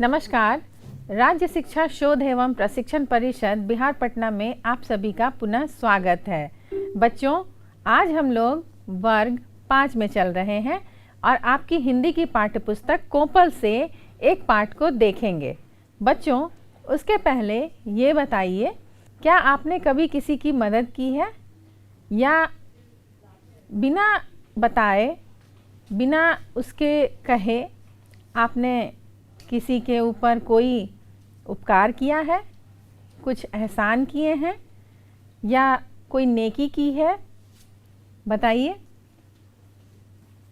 नमस्कार। राज्य शिक्षा शोध एवं प्रशिक्षण परिषद बिहार पटना में आप सभी का पुनः स्वागत है। बच्चों, आज हम लोग वर्ग 5 में चल रहे हैं और आपकी हिंदी की पाठ्यपुस्तक कोपल से एक पाठ को देखेंगे। बच्चों, उसके पहले ये बताइए, क्या आपने कभी किसी की मदद की है या बिना बताए, बिना उसके कहे आपने किसी के ऊपर कोई उपकार किया है, कुछ एहसान किए हैं या कोई नेकी की है? बताइए।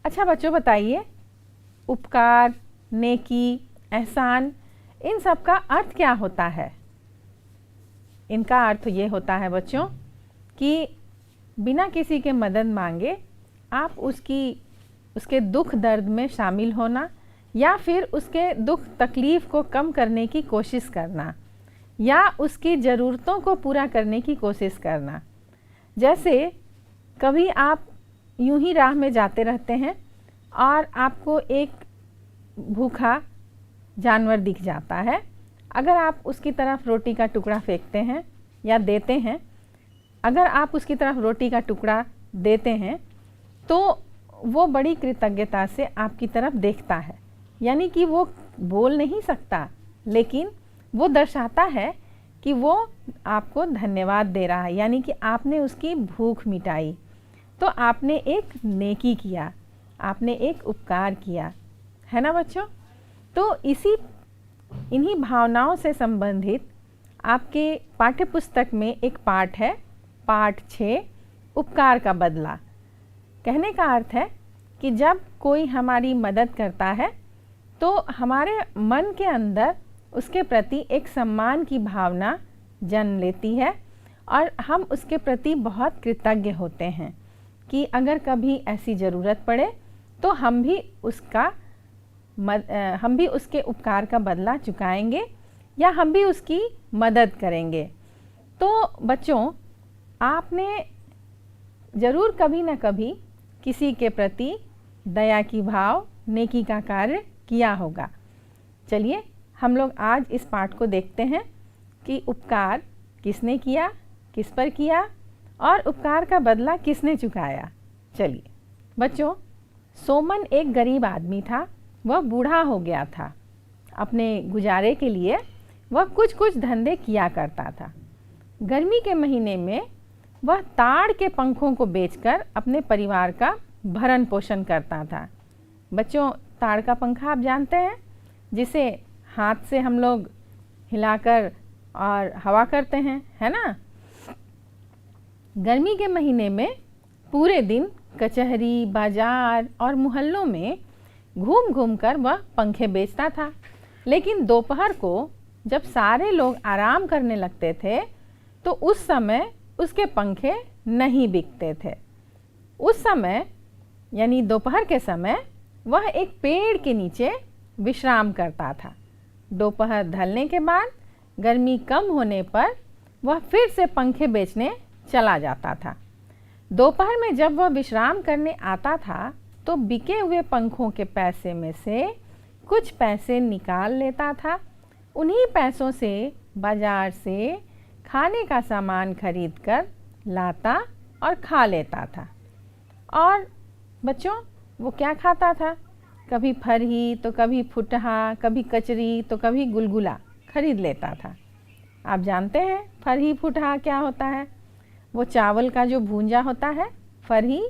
अच्छा बच्चों, बताइए, उपकार, नेकी, एहसान, इन सब का अर्थ क्या होता है? इनका अर्थ ये होता है बच्चों कि बिना किसी के मदद मांगे आप उसके दुख दर्द में शामिल होना या फिर उसके दुख तकलीफ़ को कम करने की कोशिश करना या उसकी ज़रूरतों को पूरा करने की कोशिश करना। जैसे कभी आप यूं ही राह में जाते रहते हैं और आपको एक भूखा जानवर दिख जाता है। अगर आप उसकी तरफ रोटी का टुकड़ा फेंकते हैं या देते हैं, अगर आप उसकी तरफ रोटी का टुकड़ा देते हैं तो वो बड़ी कृतज्ञता से आपकी तरफ देखता है। यानी कि वो बोल नहीं सकता, लेकिन वो दर्शाता है कि वो आपको धन्यवाद दे रहा है, यानी कि आपने उसकी भूख मिटाई। तो आपने एक नेकी किया, आपने एक उपकार किया, है ना बच्चों? तो इन्हीं भावनाओं से संबंधित आपके पाठ्यपुस्तक में एक पाठ है, पाठ 6, उपकार का बदला। कहने का अर्थ है कि जब कोई हमारी मदद करता है तो हमारे मन के अंदर उसके प्रति एक सम्मान की भावना जन्म लेती है और हम उसके प्रति बहुत कृतज्ञ होते हैं कि अगर कभी ऐसी ज़रूरत पड़े तो हम भी उसके उपकार का बदला चुकाएंगे या हम भी उसकी मदद करेंगे। तो बच्चों, आपने ज़रूर कभी न कभी किसी के प्रति दया की भाव, नेकी का कार्य किया होगा। चलिए हम लोग आज इस पाठ को देखते हैं कि उपकार किसने किया, किस पर किया और उपकार का बदला किसने चुकाया। चलिए बच्चों, सोमन एक गरीब आदमी था। वह बूढ़ा हो गया था। अपने गुजारे के लिए वह कुछ कुछ धंधे किया करता था। गर्मी के महीने में वह ताड़ के पंखों को बेचकर अपने परिवार का भरण पोषण करता था। बच्चों, ताड़ का पंखा आप जानते हैं, जिसे हाथ से हम लोग हिलाकर और हवा करते हैं, है ना? गर्मी के महीने में पूरे दिन कचहरी, बाजार और मोहल्लों में घूम घूम कर वह पंखे बेचता था। लेकिन दोपहर को जब सारे लोग आराम करने लगते थे तो उस समय उसके पंखे नहीं बिकते थे। उस समय यानी दोपहर के समय वह एक पेड़ के नीचे विश्राम करता था। दोपहर ढलने के बाद गर्मी कम होने पर वह फिर से पंखे बेचने चला जाता था। दोपहर में जब वह विश्राम करने आता था तो बिके हुए पंखों के पैसे में से कुछ पैसे निकाल लेता था। उन्हीं पैसों से बाजार से खाने का सामान खरीद कर लाता और खा लेता था। और बच्चों, वो क्या खाता था? कभी फरही तो कभी फुटहा, कभी कचरी तो कभी गुलगुला खरीद लेता था। आप जानते हैं फरही फुटहा क्या होता है? वो चावल का जो भूंजा होता है फरही,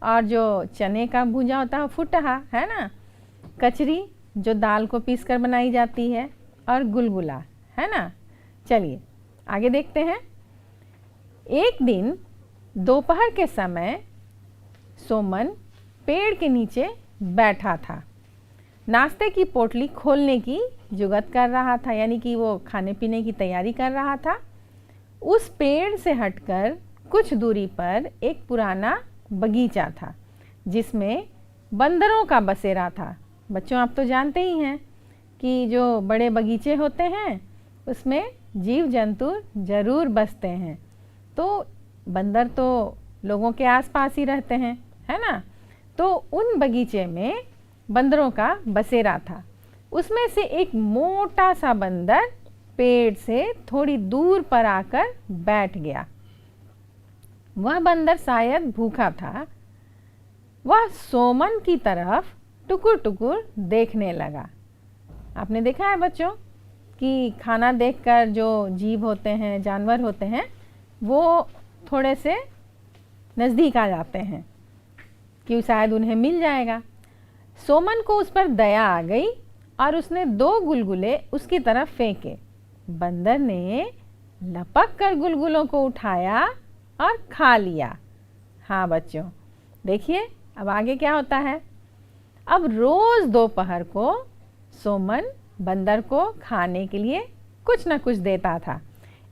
और जो चने का भूंजा होता है फुटहा, है ना? कचरी जो दाल को पीसकर बनाई जाती है, और गुलगुला, है ना? चलिए आगे देखते हैं। एक दिन दोपहर के समय सोमन पेड़ के नीचे बैठा था। नाश्ते की पोटली खोलने की जुगत कर रहा था, यानी कि वो खाने पीने की तैयारी कर रहा था। उस पेड़ से हटकर कुछ दूरी पर एक पुराना बगीचा था जिसमें बंदरों का बसेरा था। बच्चों, आप तो जानते ही हैं कि जो बड़े बगीचे होते हैं उसमें जीव जंतु ज़रूर बसते हैं। तो बंदर तो लोगों के आसपास ही रहते हैं, है ना? तो उन बगीचे में बंदरों का बसेरा था। उसमें से एक मोटा सा बंदर पेड़ से थोड़ी दूर पर आकर बैठ गया। वह बंदर शायद भूखा था। वह सोमन की तरफ टुकुर टुकुर देखने लगा। आपने देखा है बच्चों कि खाना देखकर जो जीव होते हैं, जानवर होते हैं, वो थोड़े से नज़दीक आ जाते हैं कि शायद उन्हें मिल जाएगा। सोमन को उस पर दया आ गई और उसने 2 गुलगुले उसकी तरफ फेंके। बंदर ने लपक कर गुलगुलों को उठाया और खा लिया। हाँ बच्चों, देखिए अब आगे क्या होता है। अब रोज़ दोपहर को सोमन बंदर को खाने के लिए कुछ न कुछ देता था।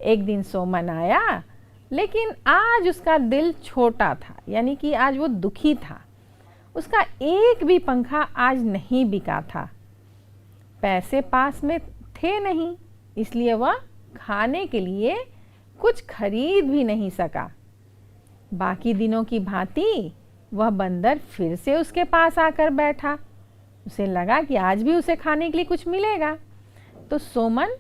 एक दिन सोमन आया, लेकिन आज उसका दिल छोटा था, यानी कि आज वो दुखी था। उसका एक भी पंखा आज नहीं बिका था। पैसे पास में थे नहीं, इसलिए वह खाने के लिए कुछ खरीद भी नहीं सका। बाकी दिनों की भांति वह बंदर फिर से उसके पास आकर बैठा। उसे लगा कि आज भी उसे खाने के लिए कुछ मिलेगा। तो सोमन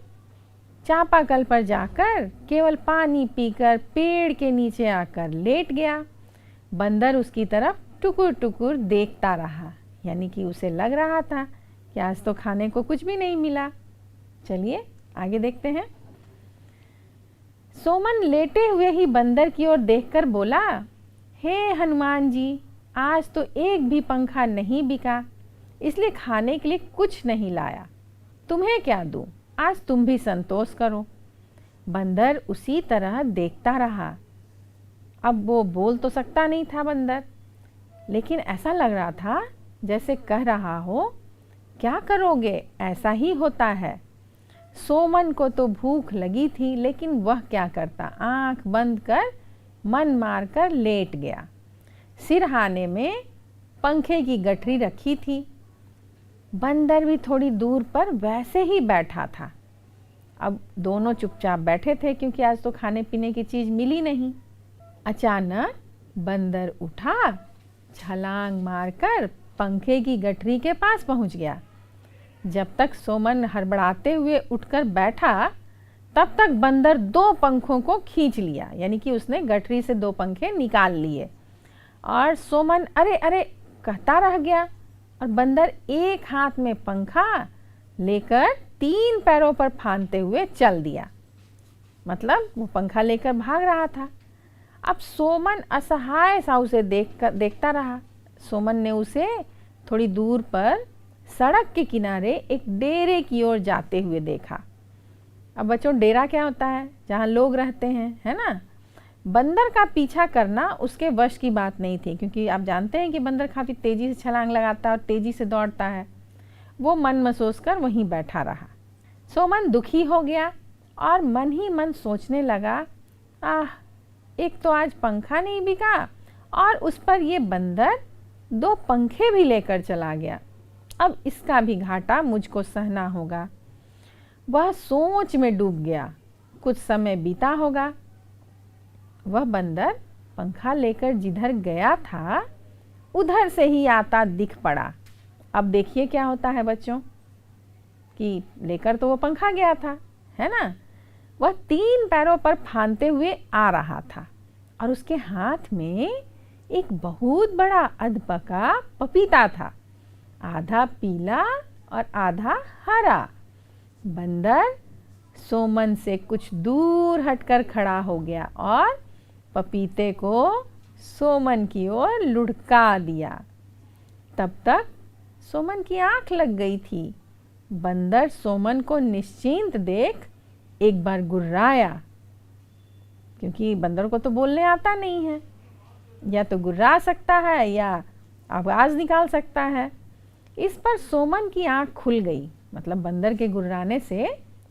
चापाकल पर जाकर केवल पानी पीकर पेड़ के नीचे आकर लेट गया। बंदर उसकी तरफ टुकुर टुकुर देखता रहा, यानी कि उसे लग रहा था कि आज तो खाने को कुछ भी नहीं मिला। चलिए आगे देखते हैं। सोमन लेटे हुए ही बंदर की ओर देखकर बोला, हे हनुमान जी, आज तो एक भी पंखा नहीं बिका, इसलिए खाने के लिए कुछ नहीं लाया। तुम्हें क्या दूं? आज तुम भी संतोष करो। बंदर उसी तरह देखता रहा। अब वो बोल तो सकता नहीं था बंदर, लेकिन ऐसा लग रहा था जैसे कह रहा हो, क्या करोगे, ऐसा ही होता है। सोमन को तो भूख लगी थी, लेकिन वह क्या करता, आंख बंद कर मन मारकर लेट गया। सिरहाने में पंखे की गठरी रखी थी। बंदर भी थोड़ी दूर पर वैसे ही बैठा था। अब दोनों चुपचाप बैठे थे, क्योंकि आज तो खाने पीने की चीज़ मिली नहीं। अचानक बंदर उठा, छलांग मारकर पंखे की गठरी के पास पहुंच गया। जब तक सोमन हड़बड़ाते हुए उठकर बैठा, तब तक बंदर 2 पंखों को खींच लिया, यानी कि उसने गठरी से 2 पंखे निकाल लिए। और सोमन अरे अरे कहता रह गया, और बंदर एक हाथ में पंखा लेकर 3 पैरों पर फांदते हुए चल दिया। मतलब वो पंखा लेकर भाग रहा था। अब सोमन असहाय सा उसे देखता रहा। सोमन ने उसे थोड़ी दूर पर सड़क के किनारे एक डेरे की ओर जाते हुए देखा। अब बच्चों, डेरा क्या होता है? जहाँ लोग रहते हैं, है ना। बंदर का पीछा करना उसके वश की बात नहीं थी, क्योंकि आप जानते हैं कि बंदर काफ़ी तेज़ी से छलांग लगाता है और तेज़ी से दौड़ता है। वो मन महसूस कर वहीं बैठा रहा। सोमन दुखी हो गया और मन ही मन सोचने लगा, एक तो आज पंखा नहीं बिका और उस पर ये बंदर 2 पंखे भी लेकर चला गया। अब इसका भी घाटा मुझको सहना होगा। वह सोच में डूब गया। कुछ समय बीता होगा। वह बंदर पंखा लेकर जिधर गया था, उधर से ही आता दिख पड़ा। अब देखिए क्या होता है बच्चों, कि लेकर तो वो पंखा गया था, है ना। वह 3 पैरों पर फांदते हुए आ रहा था और उसके हाथ में एक बहुत बड़ा अधपका पपीता था, आधा पीला और आधा हरा। बंदर सोमन से कुछ दूर हटकर खड़ा हो गया और पपीते को सोमन की ओर लुढ़का दिया। तब तक सोमन की आंख लग गई थी। बंदर सोमन को निश्चिंत देख एक बार गुर्राया, क्योंकि बंदर को तो बोलने आता नहीं है, या तो गुर्रा सकता है या आवाज़ निकाल सकता है। इस पर सोमन की आंख खुल गई, मतलब बंदर के गुर्राने से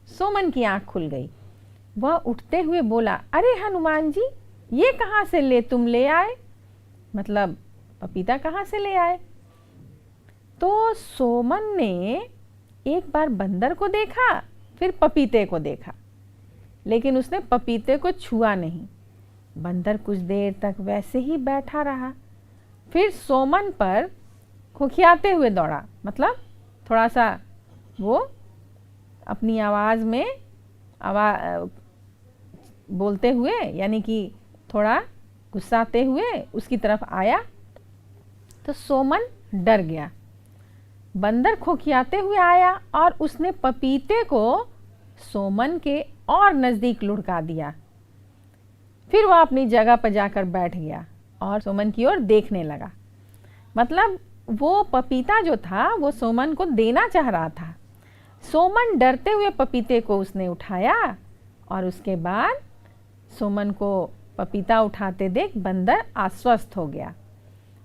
सोमन की आंख खुल गई। वह उठते हुए बोला, अरे हनुमान जी, ये कहाँ से तुम ले आए? मतलब पपीता कहाँ से ले आए? तो सोमन ने एक बार बंदर को देखा, फिर पपीते को देखा, लेकिन उसने पपीते को छुआ नहीं। बंदर कुछ देर तक वैसे ही बैठा रहा, फिर सोमन पर खुखियाते हुए दौड़ा, मतलब थोड़ा सा वो अपनी आवाज़ में बोलते हुए, यानी कि थोड़ा गुस्साते हुए उसकी तरफ आया तो सोमन डर गया। बंदर खोखियाते हुए आया और उसने पपीते को सोमन के और नज़दीक लुढ़का दिया। फिर वह अपनी जगह पर जाकर बैठ गया और सोमन की ओर देखने लगा। मतलब वो पपीता जो था वो सोमन को देना चाह रहा था। सोमन डरते हुए पपीते को उसने उठाया और उसके बाद सोमन को पपीता उठाते देख बंदर आश्वस्त हो गया।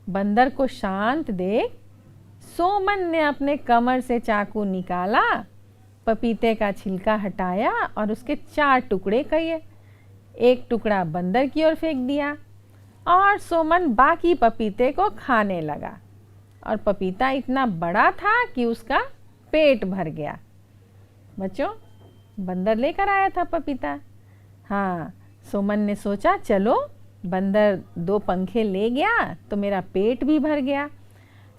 बंदर को शांत देख सोमन ने अपने कमर से चाकू निकाला, पपीते का छिलका हटाया और उसके 4 टुकड़े किए। एक टुकड़ा बंदर की ओर फेंक दिया और सोमन बाकी पपीते को खाने लगा। और पपीता इतना बड़ा था कि उसका पेट भर गया। बच्चों, बंदर लेकर आया था पपीता। हाँ, सोमन ने सोचा चलो बंदर 2 पंखे ले गया तो मेरा पेट भी भर गया,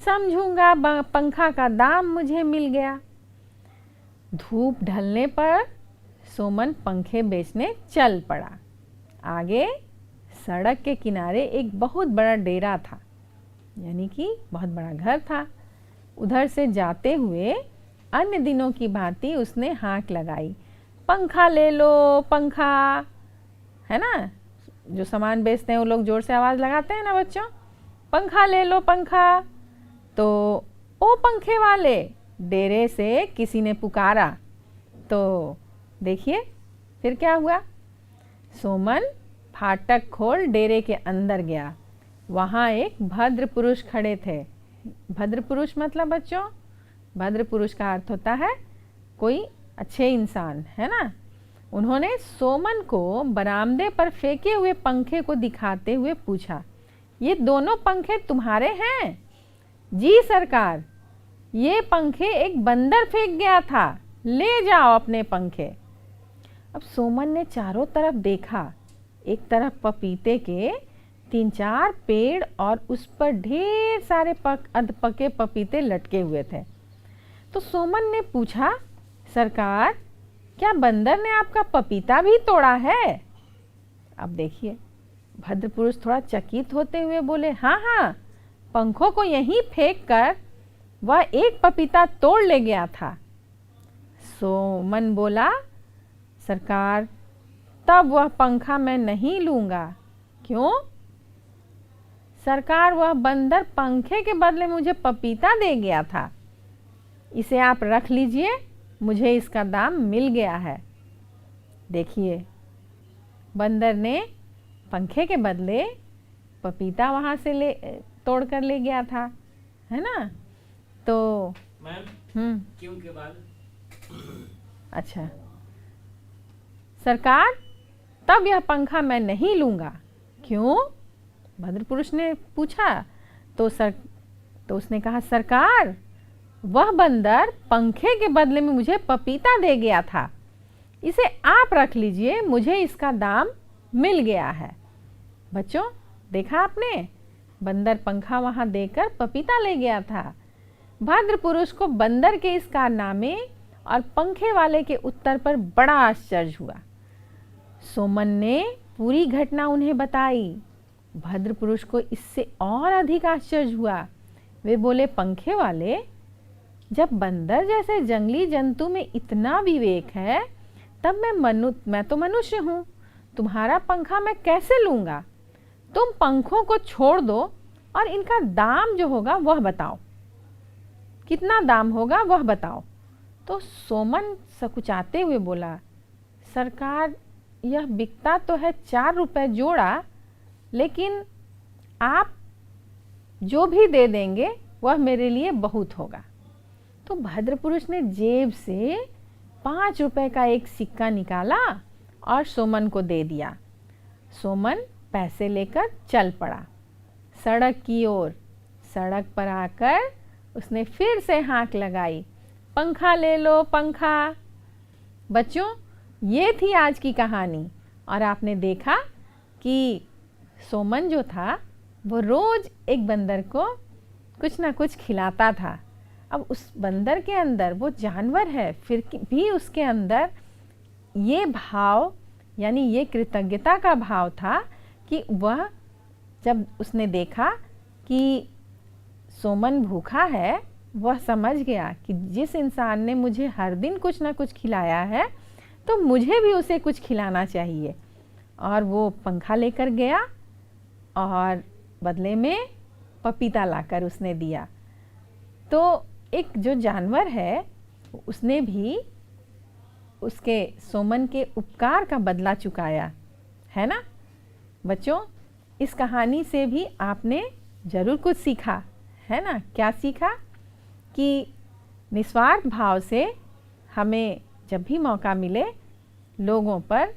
समझूंगा पंखा का दाम मुझे मिल गया। धूप ढलने पर सोमन पंखे बेचने चल पड़ा। आगे सड़क के किनारे एक बहुत बड़ा डेरा था, यानी कि बहुत बड़ा घर था। उधर से जाते हुए अन्य दिनों की भांति उसने हाँक लगाई, पंखा ले लो पंखा, है ना। जो सामान बेचते हैं वो लोग जोर से आवाज़ लगाते हैं ना बच्चों, पंखा ले लो पंखा। तो ओ पंखे वाले, डेरे से किसी ने पुकारा। तो देखिए फिर क्या हुआ। सोमन फाटक खोल डेरे के अंदर गया। वहाँ एक भद्र पुरुष खड़े थे। भद्र पुरुष मतलब बच्चों, भद्र पुरुष का अर्थ होता है कोई अच्छे इंसान, है ना। उन्होंने सोमन को बरामदे पर फेंके हुए पंखे को दिखाते हुए पूछा, ये दोनों पंखे तुम्हारे हैं? जी सरकार, ये पंखे एक बंदर फेंक गया था, ले जाओ अपने पंखे। अब सोमन ने चारों तरफ देखा। एक तरफ पपीते के 3-4 पेड़ और उस पर ढेर सारे अधपके पपीते लटके हुए थे। तो सोमन ने पूछा, सरकार क्या बंदर ने आपका पपीता भी तोड़ा है? अब देखिए भद्र पुरुष थोड़ा चकित होते हुए बोले, हाँ हाँ, पंखों को यहीं फेंक कर वह एक पपीता तोड़ ले गया था। सोमन बोला, सरकार तब वह पंखा मैं नहीं लूँगा। क्यों? सरकार वह बंदर पंखे के बदले मुझे पपीता दे गया था, इसे आप रख लीजिए, मुझे इसका दाम मिल गया है। देखिए बंदर ने पंखे के बदले पपीता वहाँ से तोड़ कर ले गया था, है ना। तो मैम क्यों के बाद? अच्छा, सरकार तब यह पंखा मैं नहीं लूँगा। क्यों? भद्र पुरुष ने पूछा। तो उसने कहा, सरकार वह बंदर पंखे के बदले में मुझे पपीता दे गया था, इसे आप रख लीजिए, मुझे इसका दाम मिल गया है। बच्चों देखा आपने, बंदर पंखा वहाँ देकर पपीता ले गया था। भद्र पुरुष को बंदर के इस कारनामे और पंखे वाले के उत्तर पर बड़ा आश्चर्य हुआ। सोमन ने पूरी घटना उन्हें बताई। भद्र पुरुष को इससे और अधिक आश्चर्य हुआ। वे बोले, पंखे वाले, जब बंदर जैसे जंगली जंतु में इतना विवेक है तब मैं तो मनुष्य हूँ, तुम्हारा पंखा मैं कैसे लूँगा? तुम पंखों को छोड़ दो और इनका दाम जो होगा वह बताओ, कितना दाम होगा वह बताओ। तो सोमन सकुचाते हुए बोला, सरकार यह बिकता तो है 4 रुपए जोड़ा, लेकिन आप जो भी दे देंगे वह मेरे लिए बहुत होगा। तो भद्र पुरुष ने जेब से 5 रुपए का एक सिक्का निकाला और सोमन को दे दिया। सोमन पैसे लेकर चल पड़ा सड़क की ओर। सड़क पर आकर उसने फिर से हाँक लगाई, पंखा ले लो पंखा। बच्चों ये थी आज की कहानी। और आपने देखा कि सोमन जो था वो रोज एक बंदर को कुछ ना कुछ खिलाता था। अब उस बंदर के अंदर, वो जानवर है फिर भी उसके अंदर ये भाव, यानी ये कृतज्ञता का भाव था कि वह जब उसने देखा कि सोमन भूखा है, वह समझ गया कि जिस इंसान ने मुझे हर दिन कुछ ना कुछ खिलाया है तो मुझे भी उसे कुछ खिलाना चाहिए। और वो पंखा लेकर गया और बदले में पपीता लाकर उसने दिया। तो एक जो जानवर है उसने भी उसके सोमन के उपकार का बदला चुकाया, है ना बच्चों। इस कहानी से भी आपने ज़रूर कुछ सीखा, है ना। क्या सीखा कि निस्वार्थ भाव से हमें जब भी मौका मिले लोगों पर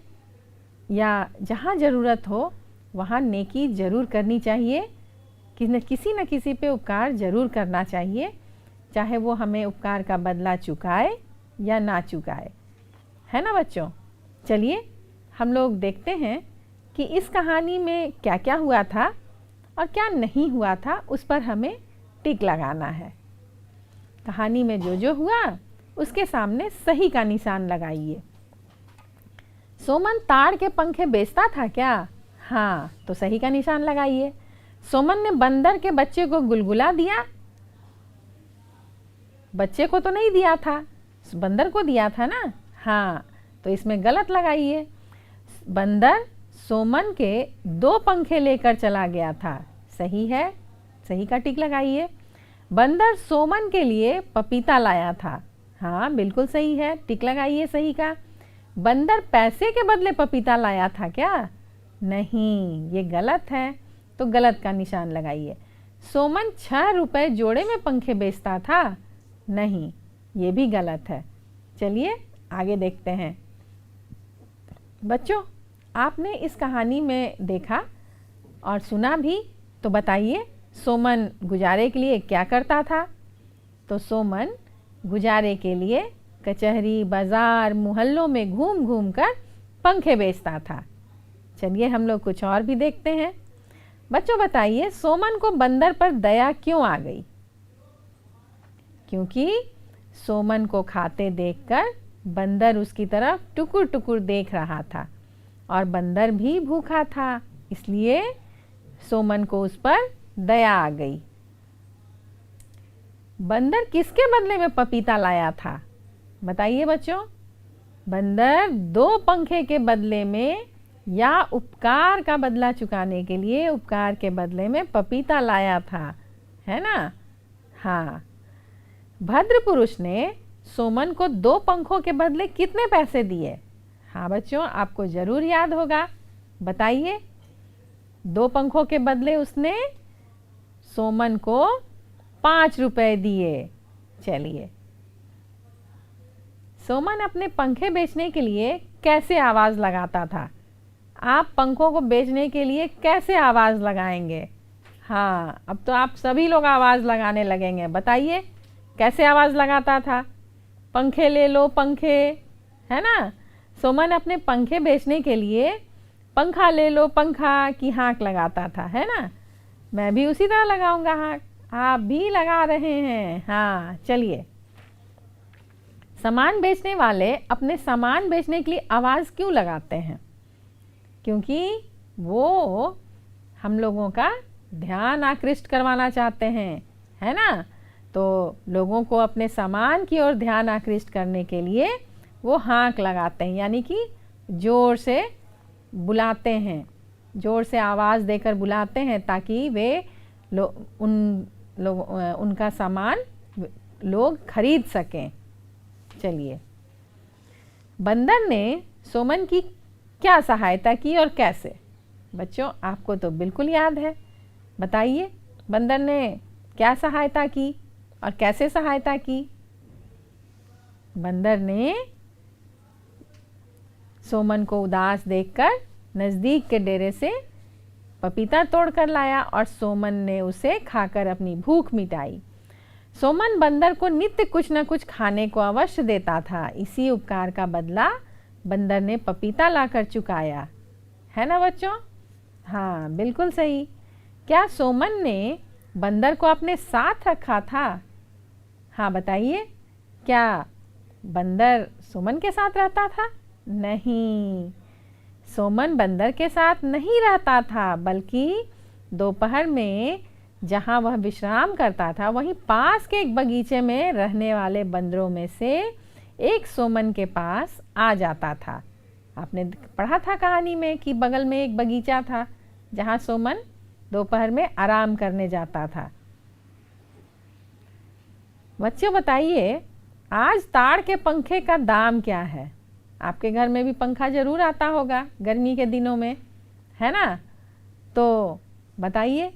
या जहाँ ज़रूरत हो वहाँ नेकी ज़रूर करनी चाहिए, कि किसी न किसी पे उपकार ज़रूर करना चाहिए, चाहे वो हमें उपकार का बदला चुकाए या ना चुकाए, है ना बच्चों। चलिए हम लोग देखते हैं कि इस कहानी में क्या क्या हुआ था और क्या नहीं हुआ था, उस पर हमें टिक लगाना है। कहानी में जो जो हुआ उसके सामने सही का निशान लगाइए। सोमन ताड़ के पंखे बेचता था क्या? हाँ, तो सही का निशान लगाइए। सोमन ने बंदर के बच्चे को गुलगुला दिया? बच्चे को तो नहीं दिया था, बंदर को दिया था ना। हाँ, तो इसमें गलत लगाइए। बंदर सोमन के 2 पंखे लेकर चला गया था, सही है, सही का टिक लगाइए। बंदर सोमन के लिए पपीता लाया था, हाँ बिल्कुल सही है, टिक लगाइए सही का। बंदर पैसे के बदले पपीता लाया था क्या? नहीं, ये गलत है, तो गलत का निशान लगाइए। सोमन 6 रुपए जोड़े में पंखे बेचता था? नहीं, ये भी गलत है। चलिए आगे देखते हैं। बच्चों, आपने इस कहानी में देखा और सुना भी, तो बताइए सोमन गुजारे के लिए क्या करता था? तो सोमन गुजारे के लिए कचहरी, बाजार, मोहल्लों में घूम घूम कर पंखे बेचता था। चलिए हम लोग कुछ और भी देखते हैं। बच्चों बताइए, सोमन को बंदर पर दया क्यों आ गई? क्योंकि सोमन को खाते देखकर बंदर उसकी तरफ टुकुर टुकुर देख रहा था और बंदर भी भूखा था, इसलिए सोमन को उस पर दया आ गई। बंदर किसके बदले में पपीता लाया था? बताइए बच्चों। बंदर 2 पंखे के बदले में या उपकार का बदला चुकाने के लिए उपकार के बदले में पपीता लाया था, है ना। हाँ, भद्र पुरुष ने सोमन को 2 पंखों के बदले कितने पैसे दिए? हाँ बच्चों, आपको ज़रूर याद होगा, बताइए। 2 पंखों के बदले उसने सोमन को 5 रुपए दिए। चलिए, सोमन अपने पंखे बेचने के लिए कैसे आवाज़ लगाता था? आप पंखों को बेचने के लिए कैसे आवाज़ लगाएंगे? हाँ, अब तो आप सभी लोग आवाज़ लगाने लगेंगे। बताइए कैसे आवाज़ लगाता था? पंखे ले लो पंखे, है ना। सोमन अपने पंखे बेचने के लिए पंखा ले लो पंखा की हाँक लगाता था, है ना। मैं भी उसी तरह लगाऊंगा हाँक, आप भी लगा रहे हैं। हाँ चलिए, सामान बेचने वाले अपने सामान बेचने के लिए आवाज़ क्यों लगाते हैं? क्योंकि वो हम लोगों का ध्यान आकृष्ट करवाना चाहते हैं, है ना। तो लोगों को अपने सामान की ओर ध्यान आकृष्ट करने के लिए वो हाँक लगाते हैं, यानी कि ज़ोर से बुलाते हैं, ज़ोर से आवाज़ देकर बुलाते हैं ताकि वे उनका सामान लोग खरीद सकें। चलिए, बंदर ने सोमन की क्या सहायता की और कैसे? बच्चों आपको तो बिल्कुल याद है, बताइए बंदर ने क्या सहायता की और कैसे सहायता की? बंदर ने सोमन को उदास देखकर नज़दीक के डेरे से पपीता तोड़कर लाया और सोमन ने उसे खाकर अपनी भूख मिटाई। सोमन बंदर को नित्य कुछ न कुछ खाने को अवश्य देता था, इसी उपकार का बदला बंदर ने पपीता लाकर चुकाया, है ना बच्चों। हाँ बिल्कुल सही। क्या सोमन ने बंदर को अपने साथ रखा था? हाँ बताइए, क्या बंदर सुमन के साथ रहता था? नहीं, सुमन बंदर के साथ नहीं रहता था, बल्कि दोपहर में जहाँ वह विश्राम करता था वहीं पास के एक बगीचे में रहने वाले बंदरों में से एक सुमन के पास आ जाता था। आपने पढ़ा था कहानी में कि बगल में एक बगीचा था जहाँ सुमन दोपहर में आराम करने जाता था। बच्चों बताइए, आज ताड़ के पंखे का दाम क्या है? आपके घर में भी पंखा ज़रूर आता होगा गर्मी के दिनों में, है ना? तो बताइए,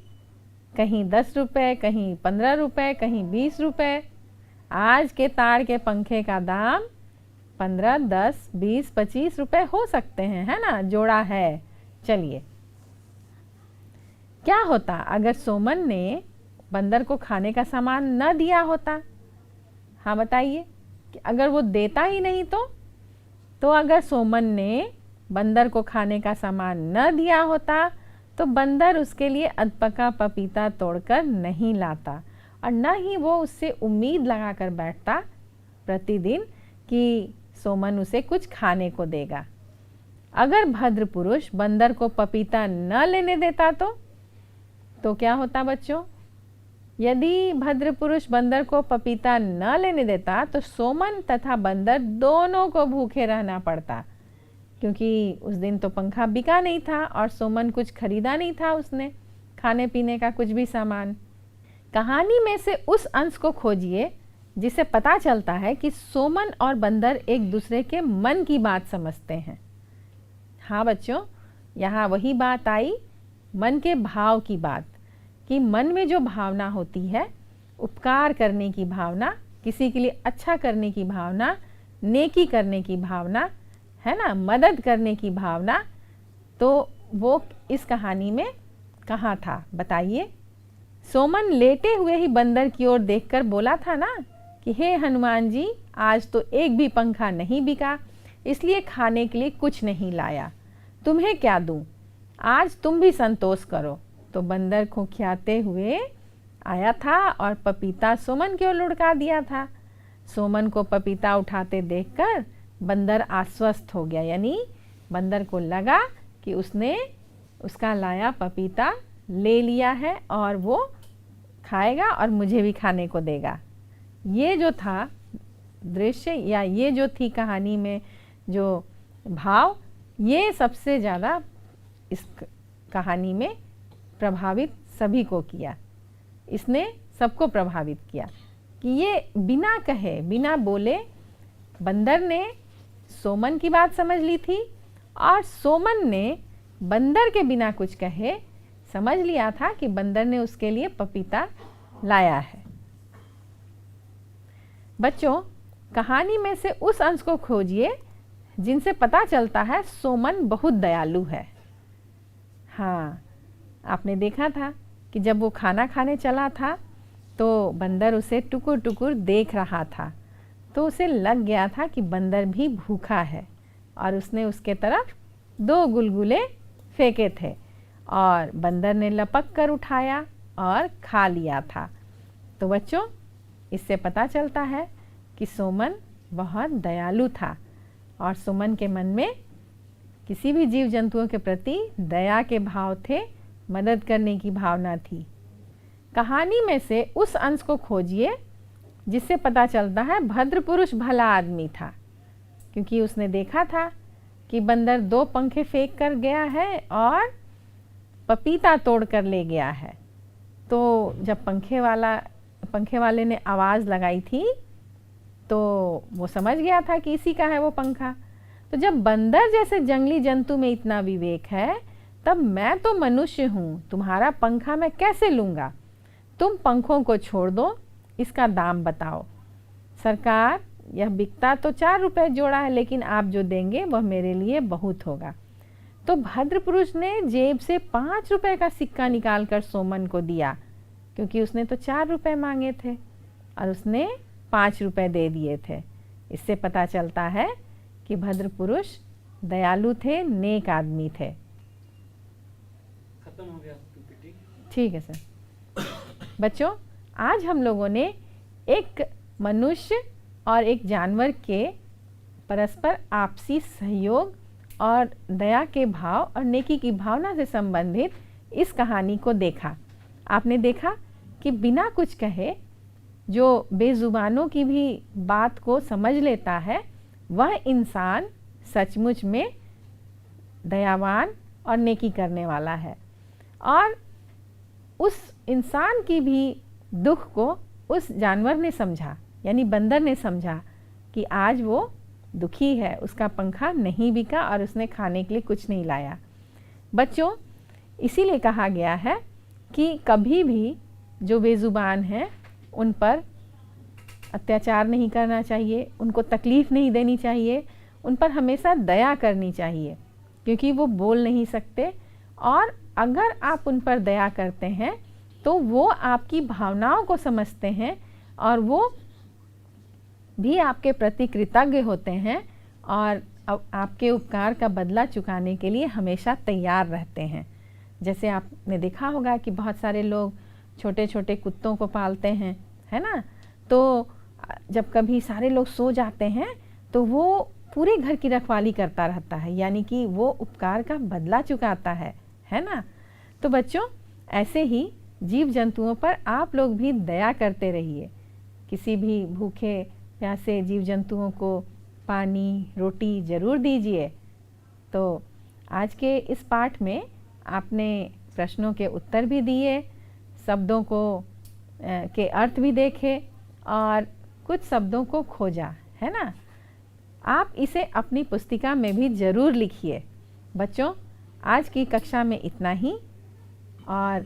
कहीं 10 रुपये, कहीं 15 रुपये, कहीं 20 रुपये। आज के ताड़ के पंखे का दाम 15, 10, 20, 25 रुपये हो सकते हैं, है ना? जोड़ा है। चलिए, क्या होता अगर सोमन ने बंदर को खाने का सामान न दिया होता? हाँ बताइए, कि अगर वो देता ही नहीं तो अगर सोमन ने बंदर को खाने का सामान न दिया होता तो बंदर उसके लिए अधपका पपीता तोड़कर नहीं लाता और न ही वो उससे उम्मीद लगा कर बैठता प्रतिदिन कि सोमन उसे कुछ खाने को देगा। अगर भद्र पुरुष बंदर को पपीता न लेने देता तो क्या होता बच्चों? यदि भद्र पुरुष बंदर को पपीता न लेने देता तो सोमन तथा बंदर दोनों को भूखे रहना पड़ता, क्योंकि उस दिन तो पंखा बिका नहीं था और सोमन कुछ खरीदा नहीं था उसने खाने पीने का कुछ भी सामान। कहानी में से उस अंश को खोजिए जिसे पता चलता है कि सोमन और बंदर एक दूसरे के मन की बात समझते हैं। हाँ बच्चों, यहाँ वही बात आई, मन के भाव की बात, कि मन में जो भावना होती है, उपकार करने की भावना, किसी के लिए अच्छा करने की भावना, नेकी करने की भावना, है ना, मदद करने की भावना, तो वो इस कहानी में कहाँ था बताइए? सोमन लेटे हुए ही बंदर की ओर देखकर बोला था ना कि हे हनुमान जी, आज तो एक भी पंखा नहीं बिका, इसलिए खाने के लिए कुछ नहीं लाया, तुम्हें क्या दूं? आज तुम भी संतोष करो। तो बंदर खुंखियाते हुए आया था और पपीता सोमन की ओर लुढ़का दिया था। सोमन को पपीता उठाते देखकर बंदर आश्वस्त हो गया, यानी बंदर को लगा कि उसने उसका लाया पपीता ले लिया है और वो खाएगा और मुझे भी खाने को देगा। ये जो था दृश्य या ये जो थी कहानी में जो भाव, ये सबसे ज़्यादा इस कहानी में प्रभावित सभी को किया। इसने सबको प्रभावित किया कि ये बिना कहे बिना बोले बंदर ने सोमन की बात समझ ली थी और सोमन ने बंदर के बिना कुछ कहे समझ लिया था कि बंदर ने उसके लिए पपीता लाया है। बच्चों, कहानी में से उस अंश को खोजिए जिनसे पता चलता है सोमन बहुत दयालु है। हाँ, आपने देखा था कि जब वो खाना खाने चला था तो बंदर उसे टुकुर टुकुर देख रहा था, तो उसे लग गया था कि बंदर भी भूखा है और उसने उसके तरफ 2 गुलगुले फेंके थे और बंदर ने लपक कर उठाया और खा लिया था। तो बच्चों, इससे पता चलता है कि सोमन बहुत दयालु था और सोमन के मन में किसी भी जीव जंतुओं के प्रति दया के भाव थे, मदद करने की भावना थी। कहानी में से उस अंश को खोजिए जिससे पता चलता है भद्र पुरुष भला आदमी था, क्योंकि उसने देखा था कि बंदर 2 पंखे फेंक कर गया है और पपीता तोड़ कर ले गया है। तो जब पंखे वाले ने आवाज़ लगाई थी तो वो समझ गया था कि इसी का है वो पंखा। तो जब बंदर जैसे जंगली जंतु में इतना विवेक है, तब मैं तो मनुष्य हूँ, तुम्हारा पंखा मैं कैसे लूँगा? तुम पंखों को छोड़ दो, इसका दाम बताओ। सरकार, यह बिकता तो 4 रुपए जोड़ा है, लेकिन आप जो देंगे वह मेरे लिए बहुत होगा। तो भद्र पुरुष ने जेब से 5 रुपए का सिक्का निकाल कर सोमन को दिया, क्योंकि उसने तो 4 रुपए मांगे थे और उसने 5 रुपए दे दिए थे। इससे पता चलता है कि भद्र पुरुष दयालु थे, नेक आदमी थे। खत्म हो गया पीपीटी। ठीक है सर। बच्चों, आज हम लोगों ने एक मनुष्य और एक जानवर के परस्पर आपसी सहयोग और दया के भाव और नेकी की भावना से संबंधित इस कहानी को देखा। आपने देखा कि बिना कुछ कहे जो बेजुबानों की भी बात को समझ लेता है, वह इंसान सचमुच में दयावान और नेकी करने वाला है। और उस इंसान की भी दुख को उस जानवर ने समझा, यानी बंदर ने समझा कि आज वो दुखी है, उसका पंखा नहीं बिका और उसने खाने के लिए कुछ नहीं लाया। बच्चों, इसीलिए कहा गया है कि कभी भी जो बेजुबान हैं उन पर अत्याचार नहीं करना चाहिए, उनको तकलीफ़ नहीं देनी चाहिए, उन पर हमेशा दया करनी चाहिए, क्योंकि वो बोल नहीं सकते। और अगर आप उन पर दया करते हैं तो वो आपकी भावनाओं को समझते हैं और वो भी आपके प्रति कृतज्ञ होते हैं और आपके उपकार का बदला चुकाने के लिए हमेशा तैयार रहते हैं। जैसे आपने देखा होगा कि बहुत सारे लोग छोटे छोटे कुत्तों को पालते हैं, है ना। तो जब कभी सारे लोग सो जाते हैं तो वो पूरे घर की रखवाली करता रहता है, यानी कि वो उपकार का बदला चुकाता है ना। तो बच्चों, ऐसे ही जीव जंतुओं पर आप लोग भी दया करते रहिए। किसी भी भूखे प्यासे जीव जंतुओं को पानी रोटी ज़रूर दीजिए। तो आज के इस पाठ में आपने प्रश्नों के उत्तर भी दिए, शब्दों को के अर्थ भी देखे और कुछ शब्दों को खोजा, है ना। आप इसे अपनी पुस्तिका में भी ज़रूर लिखिए। बच्चों, आज की कक्षा में इतना ही। और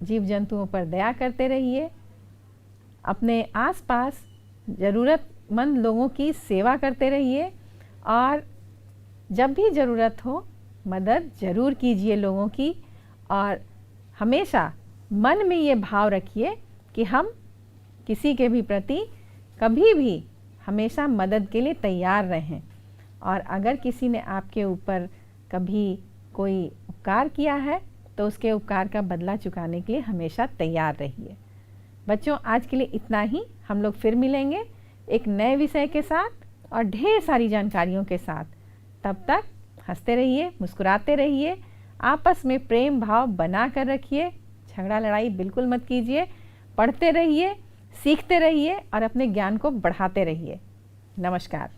जीव जंतुओं पर दया करते रहिए, अपने आसपास ज़रूरतमंद लोगों की सेवा करते रहिए और जब भी ज़रूरत हो मदद ज़रूर कीजिए लोगों की। और हमेशा मन में ये भाव रखिए कि हम किसी के भी प्रति कभी भी हमेशा मदद के लिए तैयार रहें। और अगर किसी ने आपके ऊपर कभी कोई उपकार किया है तो उसके उपकार का बदला चुकाने के लिए हमेशा तैयार रहिए। बच्चों, आज के लिए इतना ही। हम लोग फिर मिलेंगे एक नए विषय के साथ और ढेर सारी जानकारियों के साथ। तब तक हंसते रहिए, मुस्कुराते रहिए, आपस में प्रेम भाव बना कर रखिए, झगड़ा लड़ाई बिल्कुल मत कीजिए, पढ़ते रहिए, सीखते रहिए और अपने ज्ञान को बढ़ाते रहिए। नमस्कार।